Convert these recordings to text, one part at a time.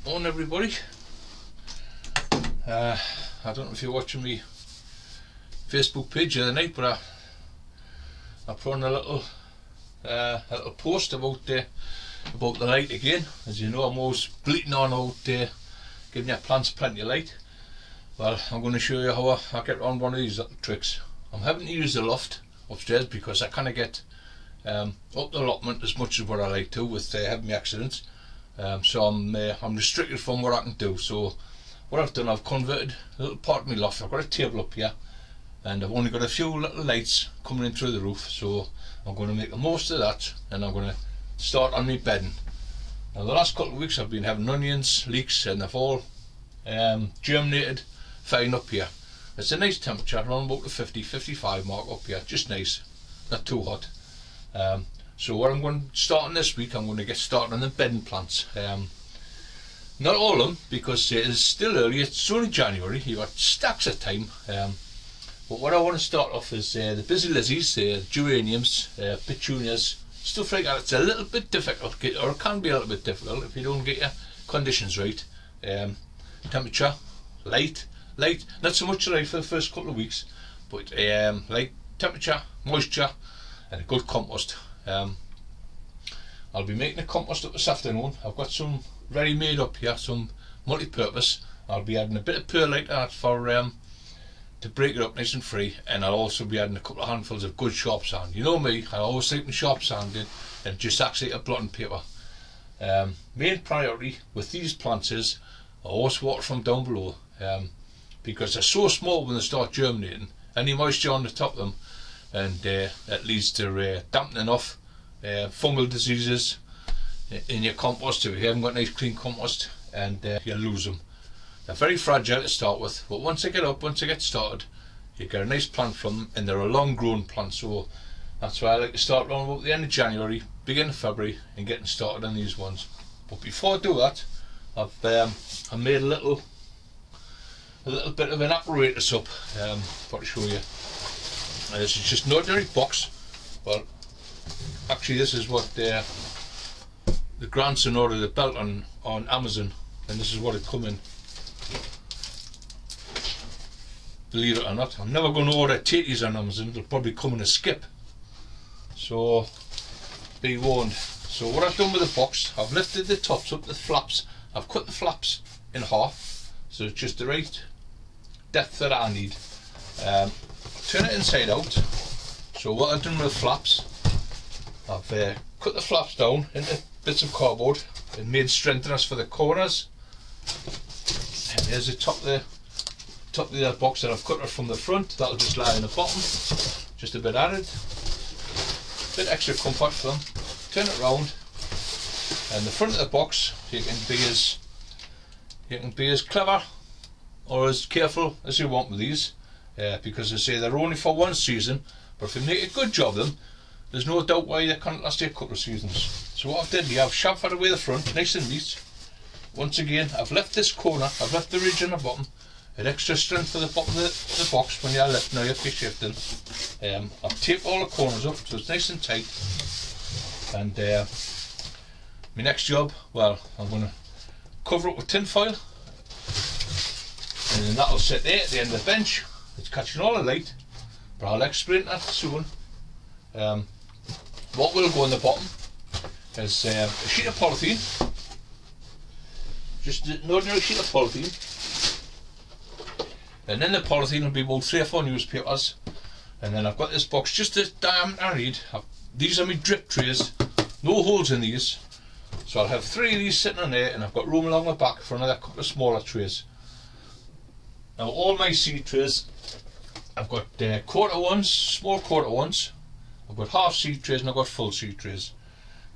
On everybody. I don't know if you're watching me Facebook page the other night, but I put on a little post about the light again. As you know, I'm always bleating on about giving your plants plenty of light. Well, I'm going to show you how I get around one of these little tricks. I'm having to use the loft upstairs because I kind of get up the allotment as much as what I like to with having my accidents. So I'm restricted from what I can do. So what I've done, I've converted a little part of my loft. I've got a table up here and I've only got a few little lights coming in through the roof, so I'm going to make the most of that and I'm going to start on my bedding. Now the last couple of weeks I've been having onions, leeks, and they've all germinated fine up here. It's a nice temperature, around about the 50-55 mark up here, just nice, not too hot. So what I'm going to start on this week, I'm going to get started on the bedding plants. Not all of them, because it is still early, it's only January, you've got stacks of time. But what I want to start off is the busy lizzies, geraniums, petunias, stuff like that. It's a little bit difficult, or it can be a little bit difficult if you don't get your conditions right. Temperature, light, not so much light for the first couple of weeks, but light, temperature, moisture, and a good compost. I'll be making a compost up this afternoon. I've got some ready made up here, some multi-purpose. I'll be adding a bit of perlite to that for to break it up nice and free, and I'll also be adding a couple of handfuls of good sharp sand. You know me, I always like my sharp sanded and just actually a blotting paper. Main priority with these plants is I always water from down below, because they're so small when they start germinating. Any moisture on the top of them, and that leads to dampening off fungal diseases in your compost if you haven't got nice clean compost, and you'll lose them. They're very fragile to start with, but once they get started, you get a nice plant from them, and they're a long grown plant, so that's why I like to start around about the end of January, beginning of February, and getting started on these ones. But before I do that, I've made a little bit of an apparatus up for to show you. This is just an ordinary box. Well, actually this is what the grandson ordered a belt on Amazon, and this is what it come in. Believe it or not, I'm never going to order tatties on Amazon. They'll probably come in a skip, so be warned. So what I've done with the box, I've lifted the tops up, the flaps. I've cut the flaps in half, so it's just the right depth that I need. Turn it inside out. So what I've done with the flaps, I've cut the flaps down into bits of cardboard and made strengtheners for the corners. And there's the top of the other box that I've cut it from the front. That'll just lie in the bottom, just a bit added, bit extra comfort for them. Turn it round, and the front of the box, you can be as clever or as careful as you want with these, because they say they're only for one season, but if you make a good job of them, there's no doubt why they can't last you a couple of seasons. So what I've done here, I've chamfered away the front, nice and neat. Once again, I've left this corner, I've left the ridge on the bottom, an extra strength for the bottom of the box when you're left, now you're shifting. I've taped all the corners up so it's nice and tight, and my next job, well, I'm going to cover it with tin foil, and then that'll sit there at the end of the bench. It's catching all the light, but I'll explain that soon. What will go on the bottom is a sheet of polythene, just an ordinary sheet of polythene, and in the polythene will be about 3 or 4 newspapers, and then I've got this box just the diameter I need. These are my drip trays, no holes in these, so I'll have 3 of these sitting on there, and I've got room along the back for another couple of smaller trays. Now all my seed trays, I've got quarter ones, small quarter ones, I've got half seed trays, and I've got full seed trays.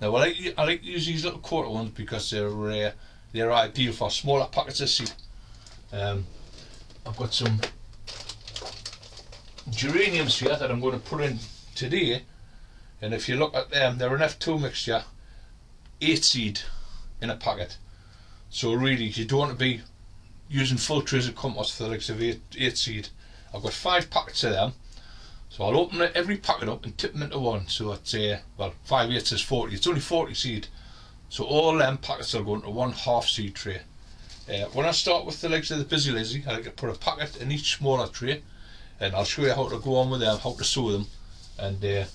Now I like to use these little quarter ones because they're ideal for smaller packets of seed. I've got some geraniums here that I'm going to put in today, and if you look at them, they're an F2 mixture, 8 seed in a packet. So really you don't want to be using full trays of compost for the likes of 8 seed. I've got 5 packets of them, so I'll open every packet up and tip them into one, so it's well, 5 8 is 40, it's only 40 seed, so all them packets will go into one half seed tray. When I start with the legs of the Busy Lizzie, I like to put a packet in each smaller tray, and I'll show you how to go on with them, how to sow them, and the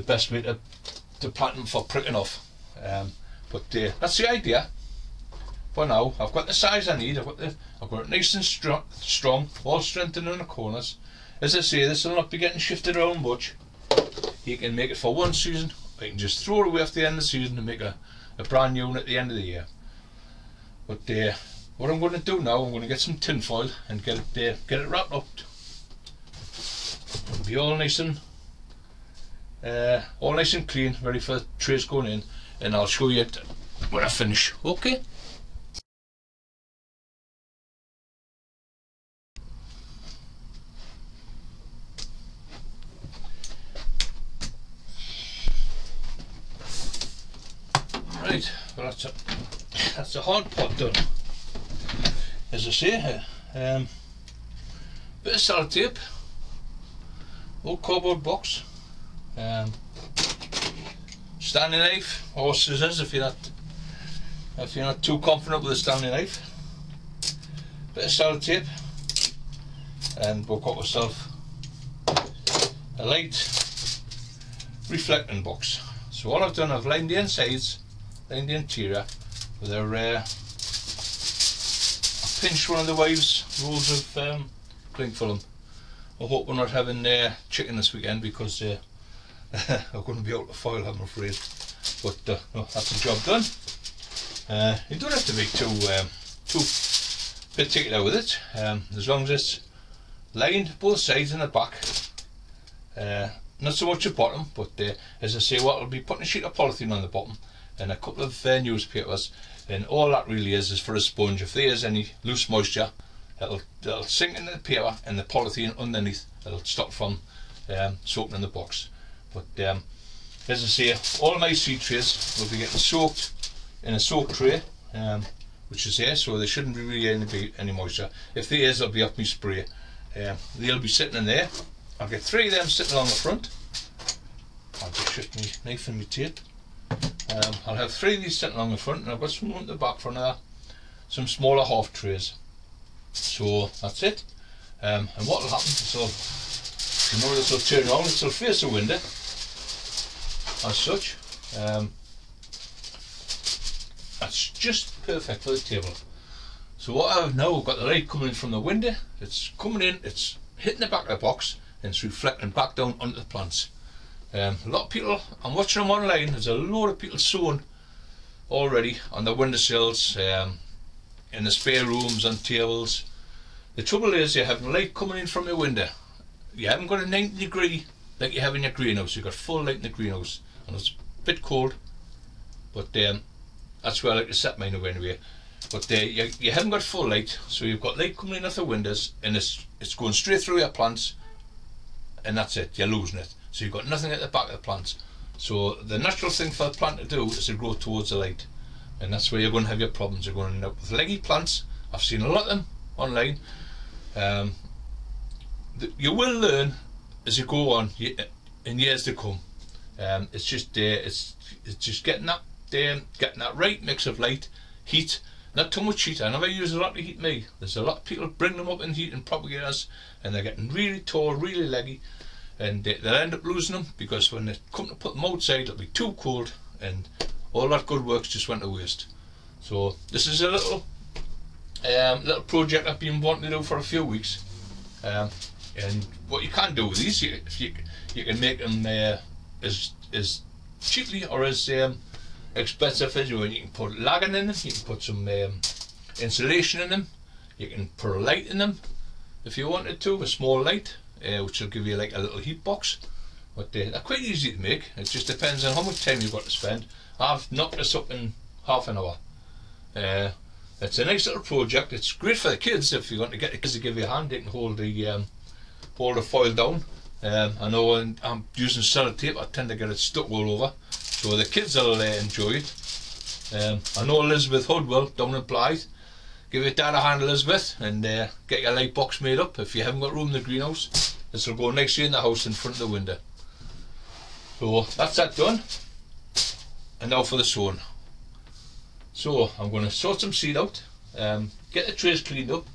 best way to plant them for pricking off. But that's the idea. For now, I've got the size I need. I've got it nice and strong, all strengthened in the corners. As I say, this will not be getting shifted around much. You can make it for one season, or you can just throw it away after the end of the season and make a brand new one at the end of the year. But what I'm going to do now, I'm going to get some tin foil and get it wrapped up. It'll be all nice and clean, ready for the trays going in, and I'll show you it when I finish. Okay. Right, well that's a hard pot done. As I say, bit of sellotape, old cardboard box, Stanley knife or scissors if you're not too confident with a Stanley knife, bit of sellotape, and we'll cut ourselves a light reflecting box. So all I've done, I've lined the insides, lined the interior with a pinch one of the wives' rolls of cling film. I hope we're not having chicken this weekend, because I'm going to be out of foil, I'm afraid. But no, that's the job done. You don't have to be too particular with it, as long as it's lined both sides and the back. Not so much the bottom, but as I say, what I'll be putting a sheet of polythene on the bottom and a couple of newspapers, and all that really is for a sponge. If there is any loose moisture, it'll sink into the paper, and the polythene underneath, it'll stop from soaking in the box. But as I say, all my seed trays will be getting soaked in a soak tray, which is here, so there shouldn't be really any moisture. If there is, it'll be off my spray. They'll be sitting in there. I'll get 3 of them sitting along the front. I'll just shift my knife and my tape. I'll have 3 of these sitting along the front, and I've got some at the back for some smaller half trays. So that's it. And what will happen, so you know, this will turn around, this will face the window as such. That's just perfect for the table. So what I have now, I've got the light coming in from the window, it's coming in, it's hitting the back of the box, and it's reflecting back down onto the plants. A lot of people, I'm watching them online, there's a lot of people sowing already on the windowsills, in the spare rooms, on tables. The trouble is, you're having light coming in from your window. You haven't got a 90-degree like you have in your greenhouse. You've got full light in the greenhouse, and it's a bit cold, but that's where I like to set mine away anyway. But you haven't got full light, so you've got light coming in off the windows, and it's going straight through your plants, and that's it, you're losing it. So you've got nothing at the back of the plants. So the natural thing for the plant to do is to grow towards the light, and that's where you're going to have your problems. You're going to end up with leggy plants. I've seen a lot of them online. You will learn as you go on in years to come. It's just getting that right mix of light, heat, not too much heat. I never use a lot of heat me. There's a lot of people bring them up in heat and propagators, and they're getting really tall, really leggy, and they'll end up losing them, because when they come to put them outside, it'll be too cold, and all that good work's just went to waste. So this is a little project I've been wanting to do for a few weeks. And what you can do with these, you can make them as cheaply or as expensive as you want. You can put lagging in them, you can put some insulation in them, you can put a light in them if you wanted to, a small light, which will give you like a little heat box. But they're quite easy to make. It just depends on how much time you've got to spend. I've knocked this up in half an hour. It's a nice little project. It's great for the kids. If you want to get the kids to give you a hand, they can hold the foil down. I know when I'm using sellotape, I tend to get it stuck all over, so the kids will enjoy it. I know Elizabeth Hood will, down in Blythe. Give your dad a hand, Elizabeth, and get your light box made up. If you haven't got room in the greenhouse, this will go nicely in the house in front of the window. So that's that done, and now for the sowing. So I'm going to sort some seed out. get the trays cleaned up,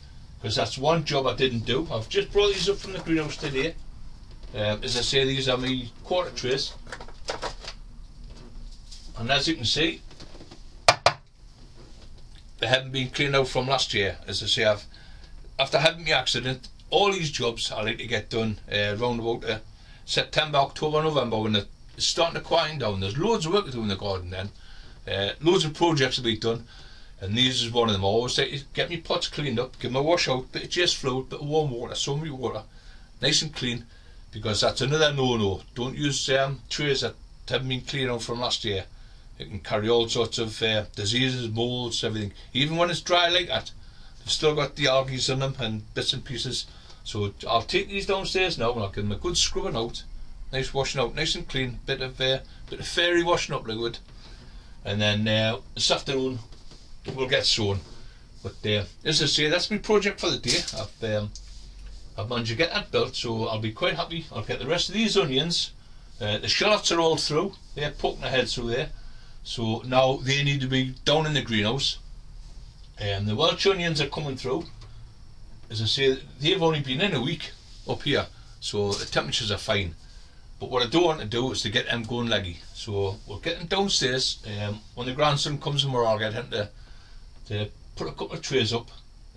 because that's one job I didn't do. I've just brought these up from the greenhouse today. As I say, these are my quarter trays, and as you can see, they haven't been cleaned out from last year. As I say, after having the accident, all these jobs I like to get done around about September, October, November, when it's starting to quieten down. There's loads of work to do in the garden then. Loads of projects to be done, and these is one of them. I always say, get my pots cleaned up, give them a wash out, bit of just fluid, bit of warm water, so much water, nice and clean, because that's another no-no. Don't use trays that haven't been cleaned out from last year. It can carry all sorts of diseases, moulds, everything. Even when it's dry like that, they've still got the algae in them and bits and pieces. So I'll take these downstairs now and I'll give them a good scrubbing out, nice washing out, nice and clean, bit of fairy washing up liquid, and then this afternoon we'll get sown. But as I say, that's my project for the day. I've managed to get that built, so I'll be quite happy. I'll get the rest of these onions. The shallots are all through, they're poking their heads through there, so now they need to be down in the greenhouse. The Welsh onions are coming through. As I say, they've only been in a week up here, so the temperatures are fine. But what I don't want to do is to get them going leggy. So we'll get them downstairs. When the grandson comes tomorrow, I'll get him to put a couple of trays up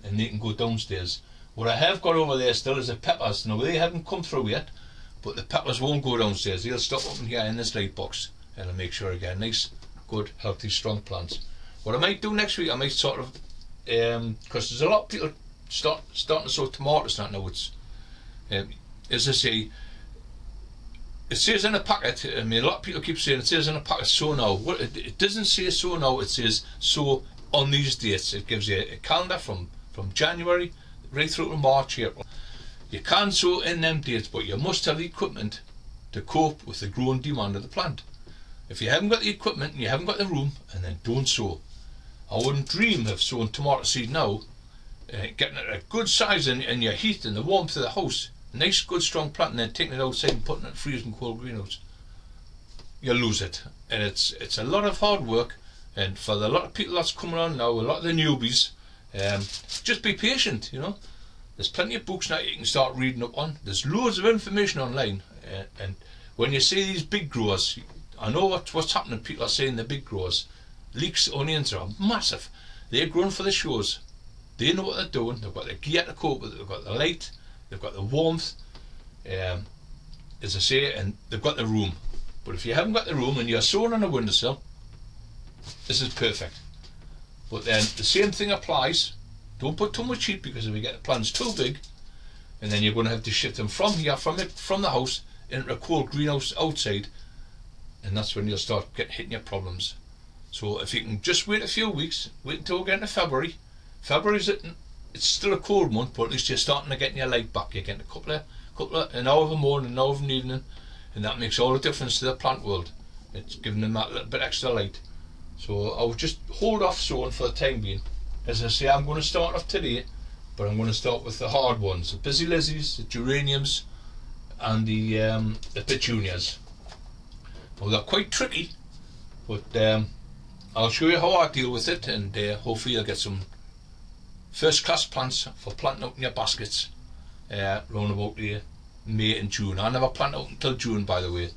and they can go downstairs. What I have got over there still is the peppers. Now they haven't come through yet, but the peppers won't go downstairs. They'll stop up in here in this light box, and I'll make sure I get nice, good, healthy, strong plants. What I might do next week, I might sort of, because there's a lot of people starting to sow tomatoes now. It's as I say, it says in a packet. I mean, a lot of people keep saying it says in a packet sow now. Well, it doesn't say sow now. It says sow on these dates. It gives you a calendar from January right through to March, April. You can sow in them dates, but you must have the equipment to cope with the growing demand of the plant. If you haven't got the equipment and you haven't got the room, and then don't sow. I wouldn't dream of sowing tomato seed now, getting it a good size in your heat and the warmth of the house, nice good strong plant, and then taking it outside and putting it in freezing cold greenhouse. You'll lose it, and it's a lot of hard work. And for the lot of people that's coming on now, a lot of the newbies, just be patient. You know, there's plenty of books now you can start reading up on. There's loads of information online, and when you see these big growers, I know what's happening. People are saying the big growers, leeks, onions are massive. They're growing for the shows. They know what they're doing. They've got the gear to cope with it. They've got the light. They've got the warmth. As I say, and they've got the room. But if you haven't got the room and you're sowing on a windowsill, this is perfect. But then the same thing applies. Don't put too much heat, because if you get the plants too big, and then you're going to have to shift them from here, from the house into a cold greenhouse outside, and that's when you'll start hitting your problems. So if you can just wait a few weeks, wait until we get into February. February's it's still a cold month, but at least you're starting to get your light back. You're getting a couple of an hour of the morning, an hour of an evening, and that makes all the difference to the plant world. It's giving them that little bit extra light. So I'll just hold off sowing for the time being. As I say, I'm going to start off today, but I'm going to start with the hard ones: the busy lizzies, the geraniums, and the petunias. Well, they're quite tricky, but I'll show you how I deal with it, and hopefully you'll get some first-class plants for planting out in your baskets round about May and June. I never plant out until June, by the way.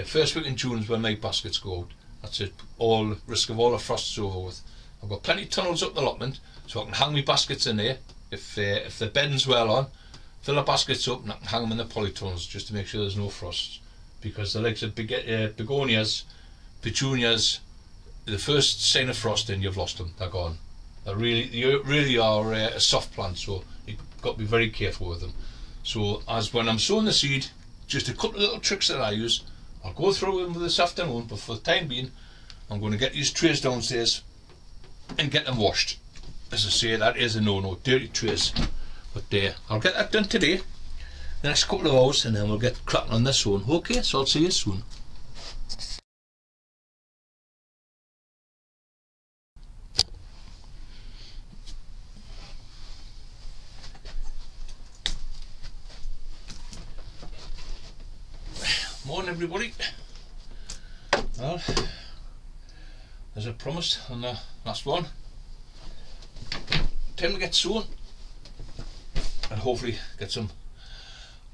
First week in June is when my baskets go out. That's it. All risk of all the frosts over with. I've got plenty of tunnels up the allotment, so I can hang my baskets in there. If the bedding's well on, fill the baskets up and I can hang them in the polytunnels just to make sure there's no frosts. Because the likes of begonias, petunias, the first sign of frost, and you've lost them. They're gone. They really are a soft plant, so you've got to be very careful with them. So as when I'm sowing the seed, just a couple of little tricks that I use. I'll go through them this afternoon, but for the time being, I'm going to get these trays downstairs and get them washed. As I say, that is a no-no, dirty trays. But I'll get that done today, the next couple of hours, and then we'll get cracking on this one. Okay, so I'll see you soon. Morning everybody. Well, as I promised on the last one, time to get sown and hopefully get some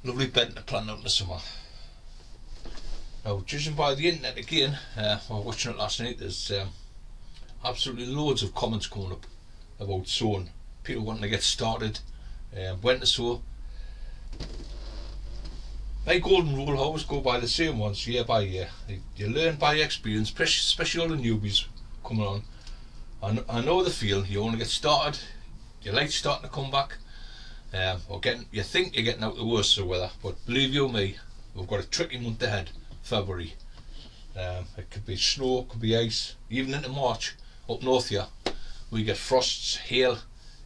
lovely bed to plant out in the summer. Now, judging by the internet again, while watching it last night, there's absolutely loads of comments coming up about sowing. People wanting to get started, when to sow. My golden rule, I always go by the same ones year by year. You learn by experience, especially all the newbies coming on. I know the feeling. You want to get started, your light's starting to come back, you think you're getting out the worst of the weather, but believe you me, we've got a tricky month ahead, February. It could be snow, it could be ice, even into March. Up north here, we get frosts, hail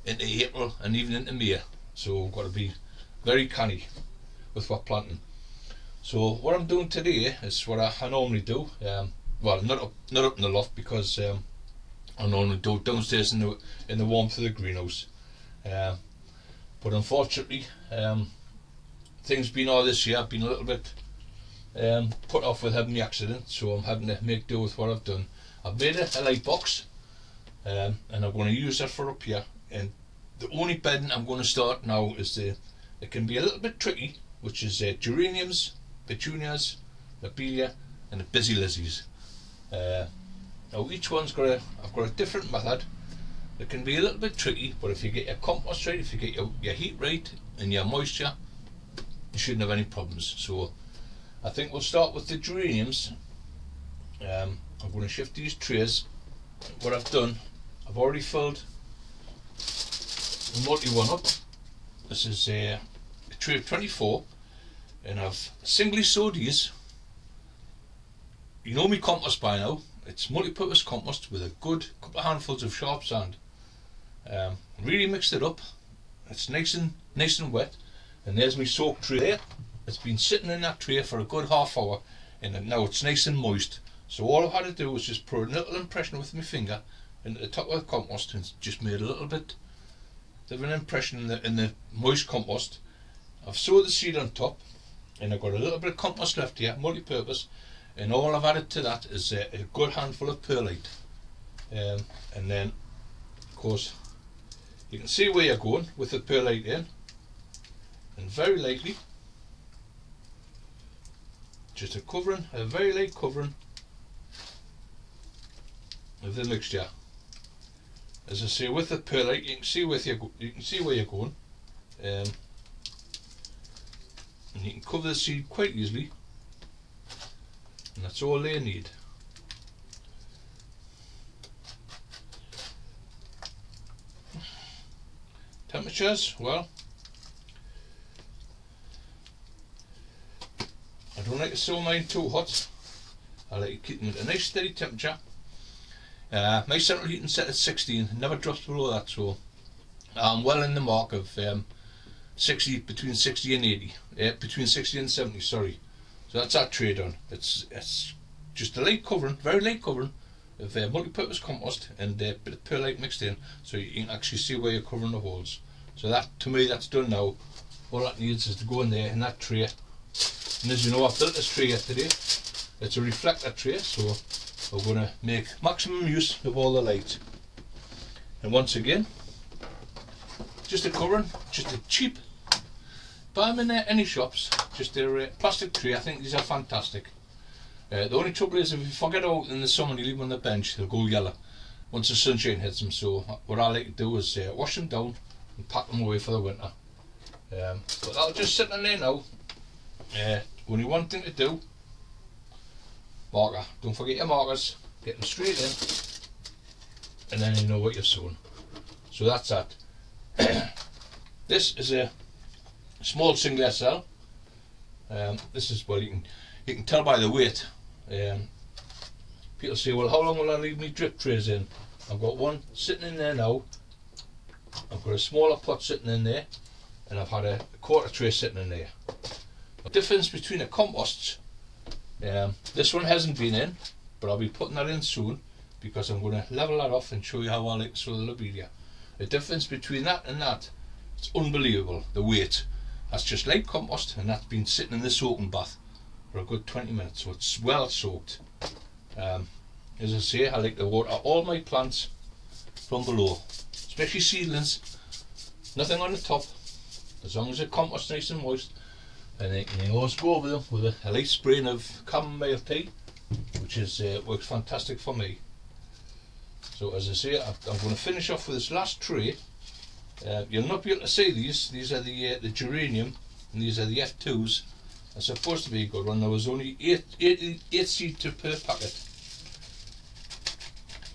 into April and even into May. So we've got to be very canny with what planting. So what I'm doing today is what I normally do. Well, not up in the loft, because I normally do it downstairs in the warmth of the greenhouse. But unfortunately, things been all this year. I've been a little bit put off with having the accident, so I'm having to make do with what I've done. I've made a light box, and I'm going to use that for up here. And the only bedding I'm going to start now is it can be a little bit tricky, which is geraniums, petunias, lobelia, and the busy lizzies. Now each one's I've got a different method. It can be a little bit tricky, but if you get your compost right, if you get your heat right and your moisture, you shouldn't have any problems. So I think we'll start with the geraniums. I'm going to shift these trays. What I've done, I've already filled the multi one up. This is a tray of 24, and I've singly sowed these. You know me compost by now. It's multi-purpose compost with a good couple of handfuls of sharp sand. Really mixed it up. It's nice and wet. And there's my soak tray there. It's been sitting in that tray for a good half hour, and now it's nice and moist. So all I've had to do was just put a little impression with my finger into the top of the compost, and just made a little bit of an impression in the moist compost. I've sowed the seed on top, and I've got a little bit of compost left here, multi-purpose, and all I've added to that is a good handful of perlite. And then, of course, you can see where you're going with the perlite in, and very lightly, just a very light covering of the mixture. As I say, with the perlite, you can see where you're going, and you can cover the seed quite easily, and that's all they need. Temperatures, well, I don't like to sow mine too hot. I like to keep them at a nice steady temperature. My central heating set at 16, never drops below that, so I'm well in the mark of 60, between 60 and 80, between 60 and 70, sorry. So that's that tray done. It's just a light covering, very light covering of multi-purpose compost and a bit of perlite mixed in, so you can actually see where you're covering the holes. So that, to me, that's done now. All that needs is to go in there in that tray. And as you know, I've built this tray yesterday. It's a reflector tray, so we're going to make maximum use of all the light. And once again, just a covering, just a cheap, buy them in any shops, just a plastic tray. I think these are fantastic. The only trouble is if you forget out in the summer and you leave them on the bench, they'll go yellow once the sunshine hits them. So what I like to do is wash them down and pack them away for the winter. But I'll just sit in there now. Only one thing to do, marker. Don't forget your markers, get them straight in, and then you know what you've sown. So that's that. This is a small single SL. This is, well, you can tell by the weight. People say, well, how long will I leave me drip trays in? I've got one sitting in there now. I've got a smaller pot sitting in there, and I've had a quarter tray sitting in there. The difference between the composts, this one hasn't been in, but I'll be putting that in soon, because I'm going to level that off and show you how I like to sow the lobelia. The difference between that and that, it's unbelievable, the weight. That's just light compost, and that's been sitting in the soaking bath for a good 20 minutes, so it's well soaked. As I say, I like to water all my plants from below, especially seedlings. nothing on the top, as long as the compost nice and moist. And then you can always go over them with a light spraying of chamomile tea, which is works fantastic for me. So as I say, I'm going to finish off with this last tray. You'll not be able to see these. These are the geranium, and these are the F2s. They're supposed to be a good one. There was only 8 seeds per packet.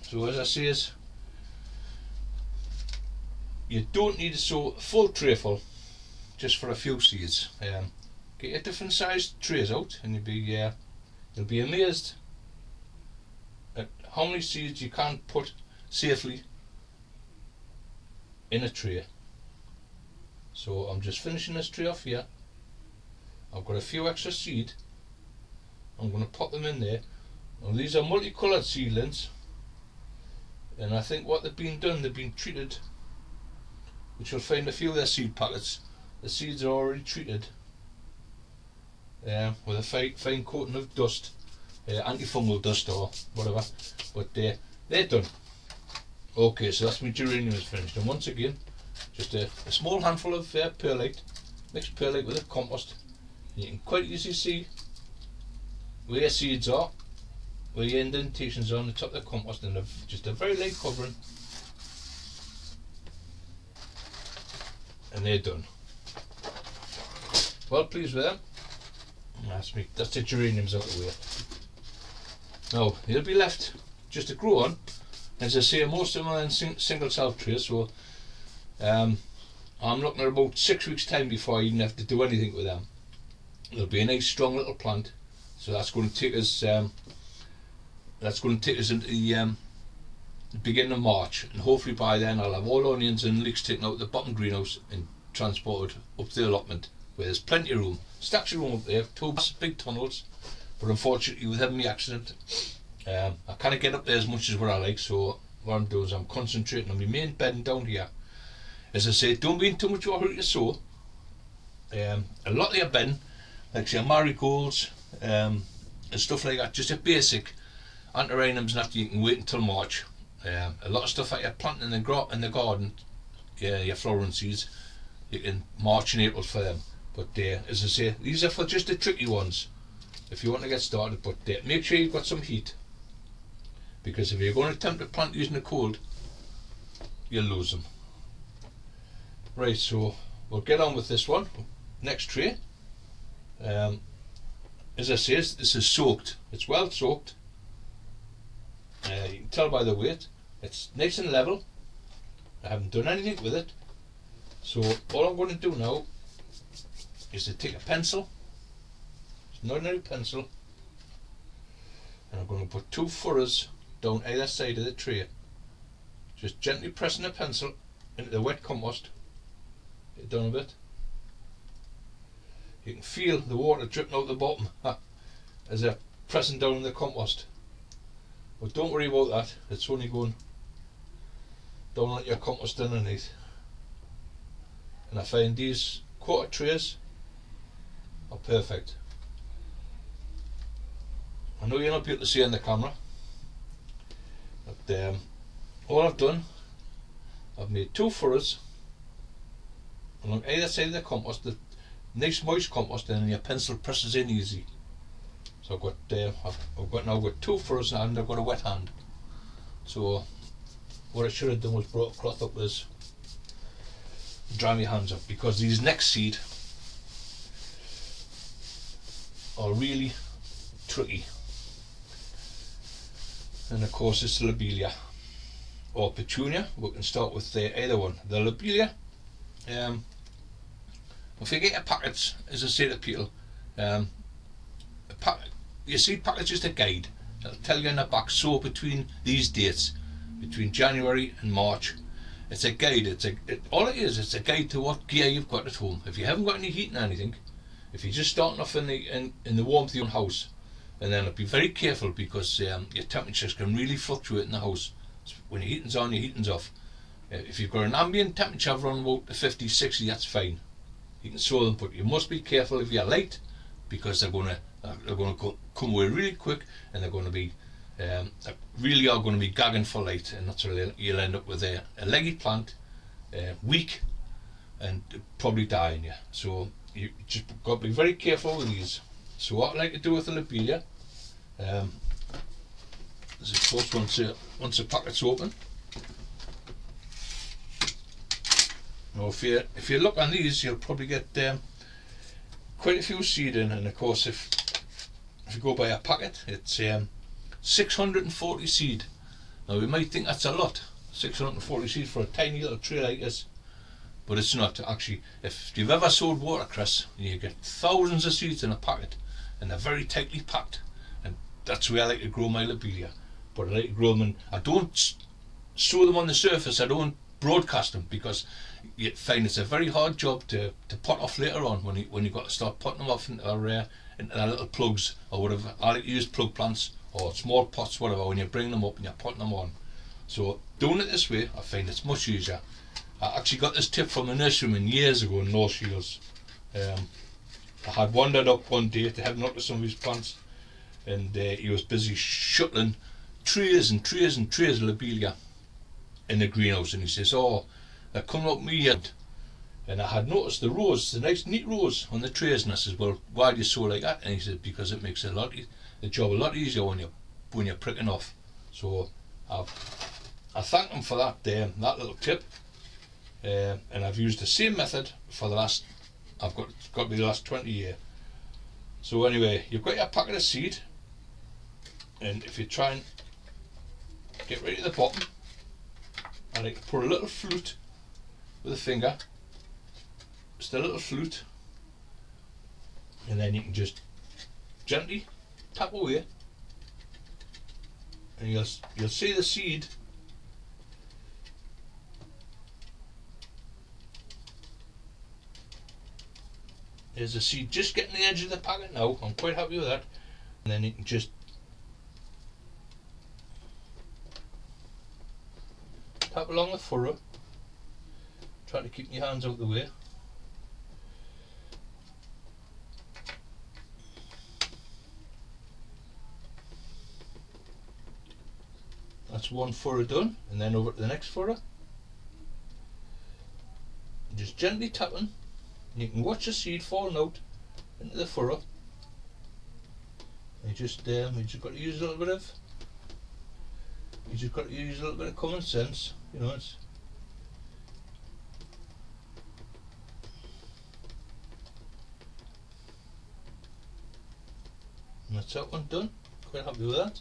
So as I say, you don't need to sow a full tray full just for a few seeds. Get your different sized trays out, and you'll be amazed at how many seeds you can put safely in a tray. So I'm just finishing this tray off here. I've got a few extra seed. I'm going to pop them in there. Now these are multicoloured seedlings, and I think what they've been treated, which you'll find a few of their seed packets, the seeds are already treated with a fine coating of dust, antifungal dust or whatever, but they're done. Okay, so that's my geranium is finished, and once again, just a small handful of perlite, mixed perlite with a compost. You can quite easily see where your seeds are, where your indentations are on the top of the compost, and just a very light covering, and they're done. Well pleased with them. That's the geraniums out of the way. Now they'll be left just to grow on. As I say, most of them are in single cell trays, so I'm looking at about 6 weeks time before I even have to do anything with them. It'll be a nice strong little plant, so that's going to take us into the beginning of March, and hopefully by then I'll have all onions and leeks taken out of the bottom greenhouse and transported up to the allotment, where there's plenty of room. Stacks of room up there, 2 big tunnels, but unfortunately with having the accident, I can't get up there as much as what I like, so what I'm doing is I'm concentrating on my main bedding down here. As I say, don't be in too much of a hurry to sow. A lot of your bedding, like your marigolds and stuff like that, just a basic antirrhinums and that, you can wait until March. A lot of stuff that you're planting in the garden, your flowering seeds, you can March and April for them. But as I say, these are for just the tricky ones if you want to get started, but make sure you've got some heat, because if you're going to attempt to plant using the cold, you'll lose them. Right, so we'll get on with this one. Next tray. As I say, this is soaked. It's well soaked. You can tell by the weight. It's nice and level. I haven't done anything with it. So all I'm going to do now is to take a pencil, an ordinary pencil, and I'm going to put 2 furrows down either side of the tray. Just gently pressing the pencil into the wet compost. Get it down a bit. You can feel the water dripping out the bottom as they're pressing down in the compost. But don't worry about that, it's only going down like your compost underneath. And I find these quarter trays are perfect. I know you're not able to see on the camera, but all I've done, I've made 2 furrows along either side of the compost, the nice moist compost, and your pencil presses in easy. So I've now got 2 furrows and I've got a wet hand. So what I should have done was brought a cloth up with dry my hands up, because these next seed are really tricky. And of course it's lobelia or petunia. We can start with either one. The lobelia, if you get your packets, as I say to people, your seed packet is just a guide. It'll tell you in the back, sow between these dates, between January and March. It's a guide. All it is, it's a guide to what gear you've got at home. If you haven't got any heating or anything, if you're just starting off in the warmth of your own house, and then be very careful, because your temperatures can really fluctuate in the house. When your heating's on, your heating's off. If you've got an ambient temperature of around about 50, 60, that's fine. You can sow them, but you must be careful if you're light, because they're going to come away really quick, and they're going to be really are going to be gagging for light, and that's where you'll end up with a leggy plant, weak, and probably dying you. So you just got to be very careful with these. So what I like to do with the lobelia, is of course once the packet's open. Now if you look on these, you'll probably get quite a few seed in, and of course if you go by a packet, it's 640 seed. Now you might think that's a lot, 640 seed for a tiny little tree like this, but it's not. Actually, if you've ever sowed watercress, you get thousands of seeds in a packet, and they're very tightly packed, and that's the way I like to grow my lobelia. But I like to grow them, and I don't sow them on the surface. I don't broadcast them, because you find it's a very hard job to pot off later on when you've got to start potting them off into their little plugs or whatever. I like to use plug plants or small pots, whatever, when you bring them up and you're potting them on. So doing it this way, I find it's much easier. I actually got this tip from a nurseryman years ago in North Shields. I had wandered up one day to have a look at some of his plants, and he was busy shuttling trays and trays and trays of lobelia in the greenhouse, and he says, "Oh, they're coming up me yet." And I had noticed the rows, the nice neat rows on the trays, and I says, "Well, why do you sow like that?" And he said, "Because it makes the job a lot easier when you're pricking off." So I thank him for that little tip, and I've used the same method for the last, got to be the last 20 years. So anyway, you've got your packet of seed, and if you try and get right at the bottom, I like to put a little flute with a finger, just a little flute, and then you can just gently tap away, and you'll see the seed there's a seed just getting the edge of the packet now. I'm quite happy with that. And then you can just tap along the furrow, try to keep your hands out of the way. That's one furrow done, and then over to the next furrow. Just gently tapping. You can watch the seed falling out into the furrow. You just got to use a little bit of common sense, you know. And that's that one done. Quite happy with that.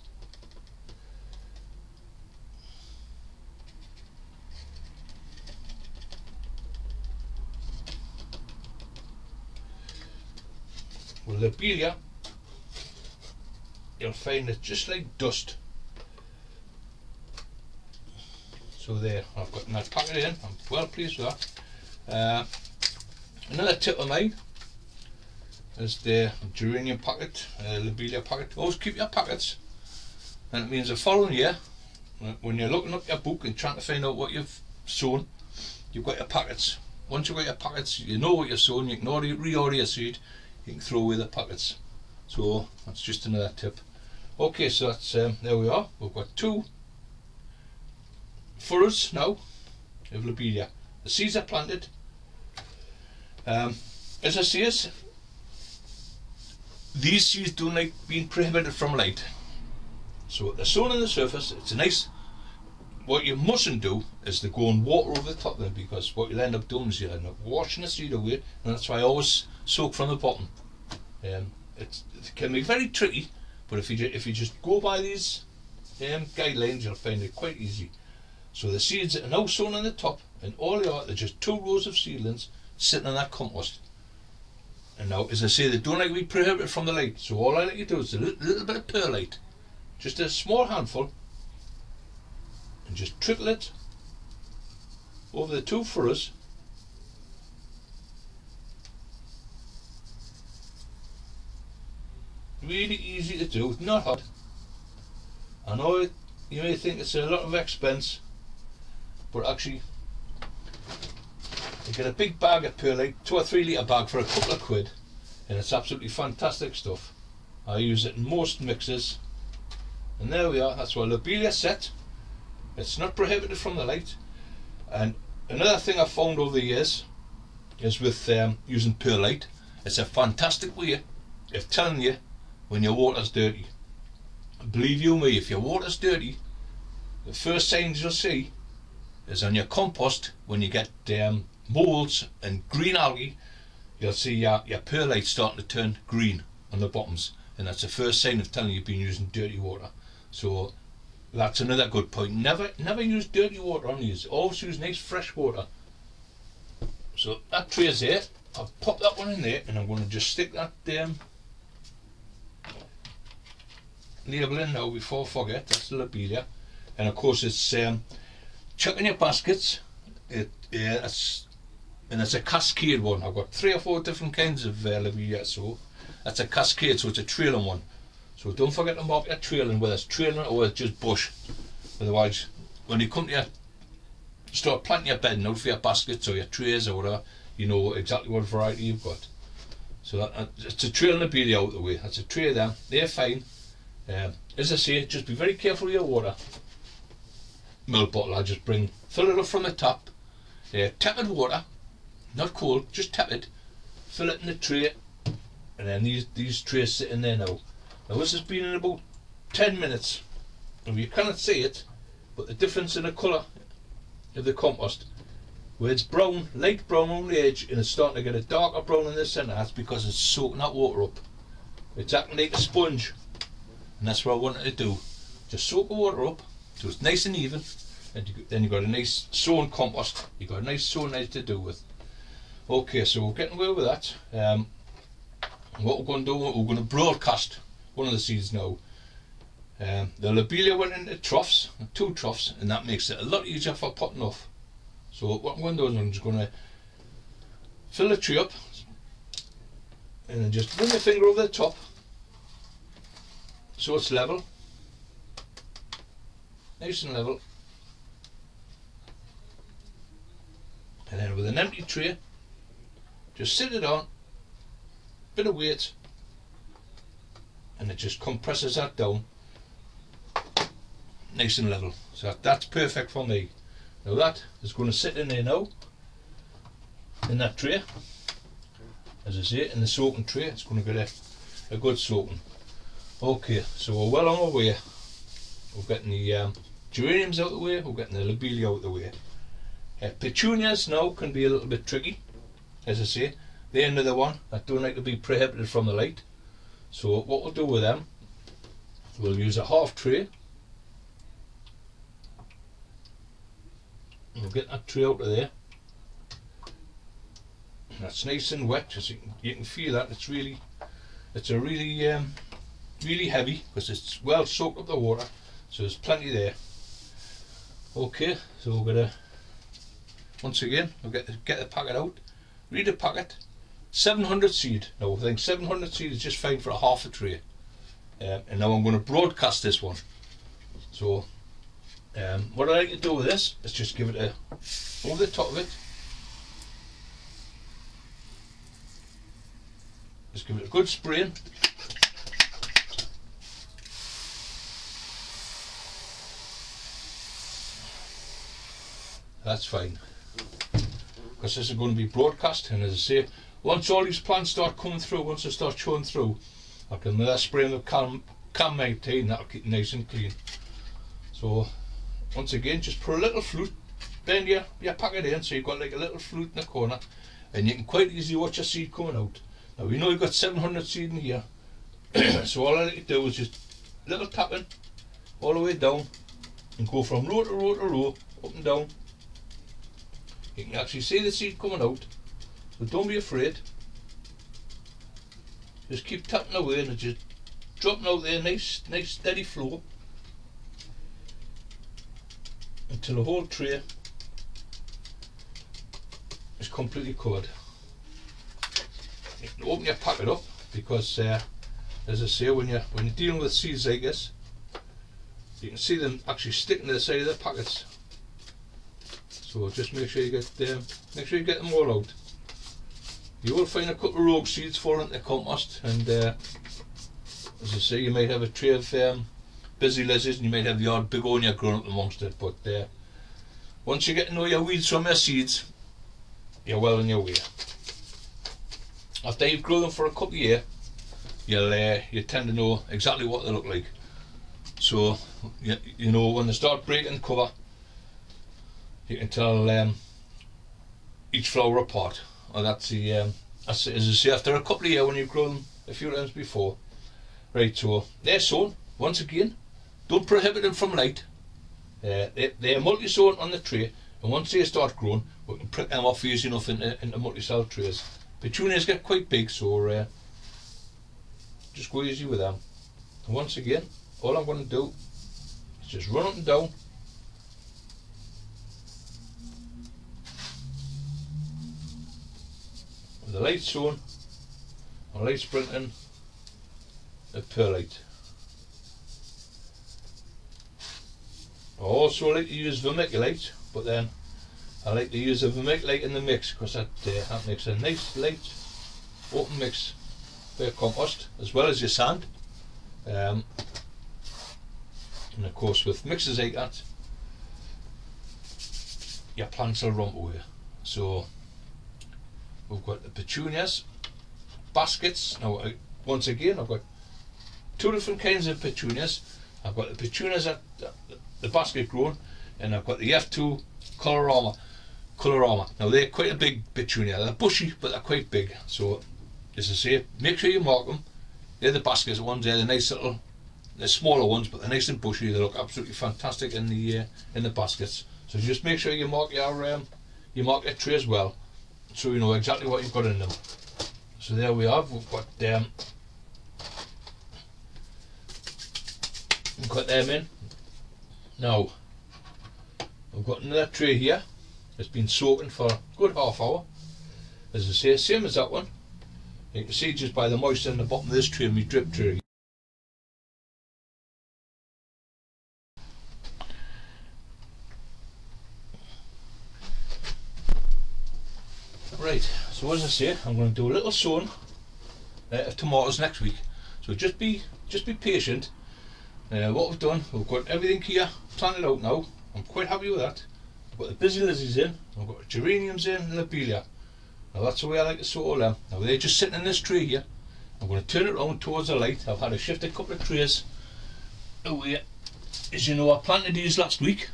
With lobelia, you'll find it's just like dust. So there, I've got that packet in. I'm well pleased with that. Another tip of mine is the geranium packet, lobelia packet. Always keep your packets, and it means the following year, when you're looking up your book and trying to find out what you've sown, you've got your packets. Once you've got your packets, you know what you're sowing. You can reorder your seed. You can throw away the packets. So that's just another tip. Okay, so that's there we are. We've got 2 furrows now of lobelia. The seeds are planted. As I say, these seeds don't like being prohibited from light. So they're sown on the surface. It's a nice. What you mustn't do is to go and water over the top of them, because what you'll end up doing is you'll end up washing the seed away, and that's why I always soak from the bottom. It can be very tricky, but if you just go by these guidelines, you'll find it quite easy. So the seeds are now sown on the top, and all they are, they're just 2 rows of seedlings sitting on that compost. And now, as I say, they don't like to be prohibited from the light, so all I like to do is a little bit of perlite, just a small handful, and just trickle it over the 2 furrows. Really easy to do, not hard. I know you may think it's a lot of expense, but actually you get a big bag of perlite, 2 or 3 litre bag for a couple of quid, and it's absolutely fantastic stuff. I use it in most mixes, and there we are. That's why lobelia set. It's not prohibited from the light. And another thing I've found over the years, is with using perlite. It's a fantastic way of telling you when your water's dirty. Believe you me, if your water's dirty, the first signs you'll see is on your compost. When you get moulds and green algae, you'll see your perlite starting to turn green on the bottoms, and that's the first sign of telling you've been using dirty water. So that's another good point. Never use dirty water on these. Always use nice fresh water. So that tray is there. I'll pop that one in there, and I'm going to just stick that label in now before I forget. That's the lobelia, and of course it's chuck in your baskets. It's a cascade one. I've got 3 or 4 different kinds of lobelia, so that's a cascade, so it's a trailing one. So don't forget to mark your trailing, whether it's trailing or it's just bush. Otherwise, when you come to start planting your bedding out for your baskets or your trays or whatever, you know exactly what variety you've got. So it's a trailing lobelia out the way. That's a tray there. They're fine. As I say, just be very careful with your water. Milk bottle, I just fill it up from the top. Tepid water, not cold, just tepid. Fill it in the tray, and then these trays sit in there now. Now this has been in about 10 minutes. Now you cannot see it, but the difference in the colour of the compost, where it's brown, light brown on the edge, and it's starting to get a darker brown in the centre, that's because it's soaking that water up. It's acting like a sponge, and that's what I wanted to do. Just soak the water up so it's nice and even, and then you've got a nice sown compost. You've got a nice sown edge to do with. Okay, so we're getting away with that. What we're going to do, we're going to broadcast one of the seeds now. The lobelia went into troughs, 2 troughs, and that makes it a lot easier for potting off. So what I'm going to do is I'm just going to fill the tree up, and then just run your finger over the top so it's level, nice and level. And then with an empty tray, just sit it on, bit of weight, and it just compresses that down nice and level. So that's perfect for me. Now that is going to sit in there now, in that tray. As I say, in the soaking tray, it's going to get a good soaking. Okay, so we're well on our way. We're getting the geraniums out of the way, we're getting the lobelia out of the way. Petunias now can be a little bit tricky. As I say, they're another one that don't like to be prohibited from the light. So what we'll do with them, we'll use a half tray. We'll get that tray out of there. That's nice and wet, as you can feel that it's really heavy because it's well soaked up the water. So there's plenty there. Okay, so we're gonna once again we'll get the packet out. Read the packet. 700 seed. Now I think 700 seed is just fine for a half a tray. And now I'm going to broadcast this one. So what I like to do with this is just give it over the top of it. Just give it a good spraying. That's fine, because this is going to be broadcast, and as I say, once all these plants start coming through, once they start showing through, I can spray them with Cam19, and that'll keep it nice and clean. So once again, just put a little flute, bend your packet in so you've got like a little flute in the corner, and you can quite easily watch your seed coming out. Now we know you've got 700 seed in here, so all I like to do is just little tapping all the way down and go from row to row to row, up and down. You can actually see the seed coming out, so don't be afraid. Just keep tapping away and it's just dropping out there, nice steady flow, until the whole tray is completely covered. You can open your packet up, because as I say, when you're dealing with seeds like this, you can see them actually sticking to the side of the packets. So just make sure you get them all out. You will find a couple of rogue seeds falling into the compost, and as I say, you might have a tray of busy lizards, and you might have the odd begonia growing up amongst it. But once you get to know your weeds from your seeds, you're well on your way. after you've grown them for a couple of years, you tend to know exactly what they look like. So you know when they start breaking cover, you can tell each flower apart. And that's as I say, after a couple of years when you've grown them a few times before. Right, so they're sown. Once again, don't prohibit them from light. They're multi-sown on the tray, and once they start growing, we can prick them off easy enough into multi-cell trays. Petunias get quite big, so just go easy with them. And once again, all I'm going to do is just run up and down. With the light sown, or light sprinting, a perlite. I also like to use vermiculite, but then I like to use the vermiculite in the mix because that makes a nice light open mix for your compost as well as your sand. And of course with mixes like that, your plants will run away. So we've got the petunias, baskets. Now once again I've got two different kinds of petunias. I've got the petunias that the basket grown, and I've got the F2 Colorama. Now they're quite a big petunia. They're bushy, but they're quite big. So as I say, make sure you mark them. They're the basket ones. They're the nice little, they're smaller ones, but they're nice and bushy. They look absolutely fantastic in the baskets. So just make sure you mark your tray as well, so you know exactly what you've got in them. So there we have. We've got them in. Now I've got another tray here. It's been soaking for a good half hour. As I say, same as that one. You can see just by the moisture in the bottom of this tray, my drip tray. Right, so as I say, I'm going to do a little sowing of tomatoes next week. So just be patient. What we've done, we've got everything here planted out now. I'm quite happy with that. I've got the busy lizzies in, I've got the geraniums in, and the lobelia. Now that's the way I like to sow them. Now they're just sitting in this tray here. I'm going to turn it around towards the light. I've had to shift a couple of trays away. As you know, I planted these last week.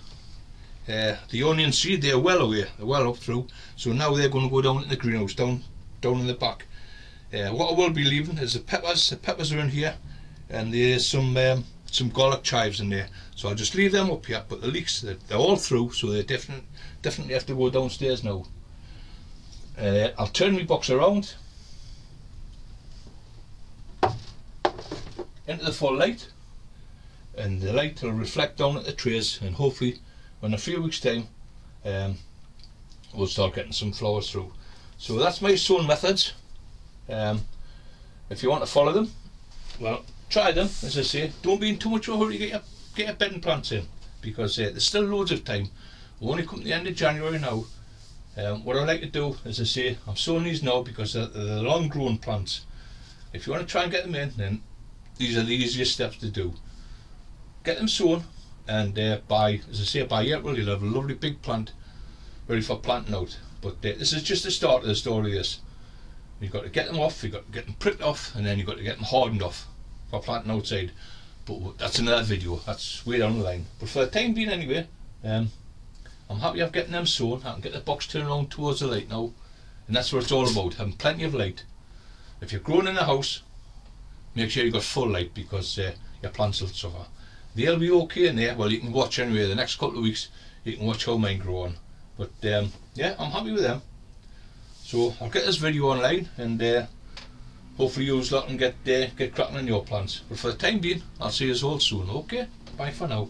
The onion seed, they're well away, they're well up through. So now they're going to go down in the greenhouse, down in the back. What I will be leaving is the peppers. The peppers are in here, and there's some garlic chives in there. So I'll just leave them up here, but the leeks, they're all through, so they definitely have to go downstairs now. I'll turn my box around into the full light, and the light will reflect down at the trays, and hopefully in a few weeks time we'll start getting some flowers through. So that's my sowing methods. If you want to follow them, well, try them. As I say, don't be in too much of a hurry to get your bedding plants in, because there's still loads of time. We're only come to the end of January now. What I like to do, as I say, I'm sowing these now because they're long grown plants. If you want to try and get them in, then these are the easiest steps to do. Get them sown, and by April you'll have a lovely big plant ready for planting out. But this is just the start of the story. This, you've got to get them off, you've got to get them pricked off, and then you've got to get them hardened off for planting outside. But that's another video, that's way down the line. But for the time being anyway, I'm happy I've getting them sown. I can get the box turned around towards the light now, and that's what it's all about, having plenty of light. If you're growing in a house, make sure you've got full light, because your plants will suffer. They'll be okay in there. Well, you can watch anyway, the next couple of weeks you can watch how mine grow on. But yeah, I'm happy with them. So I'll get this video online, and hopefully you lot can get cracking on your plants. But for the time being, I'll see you all soon. Okay, bye for now.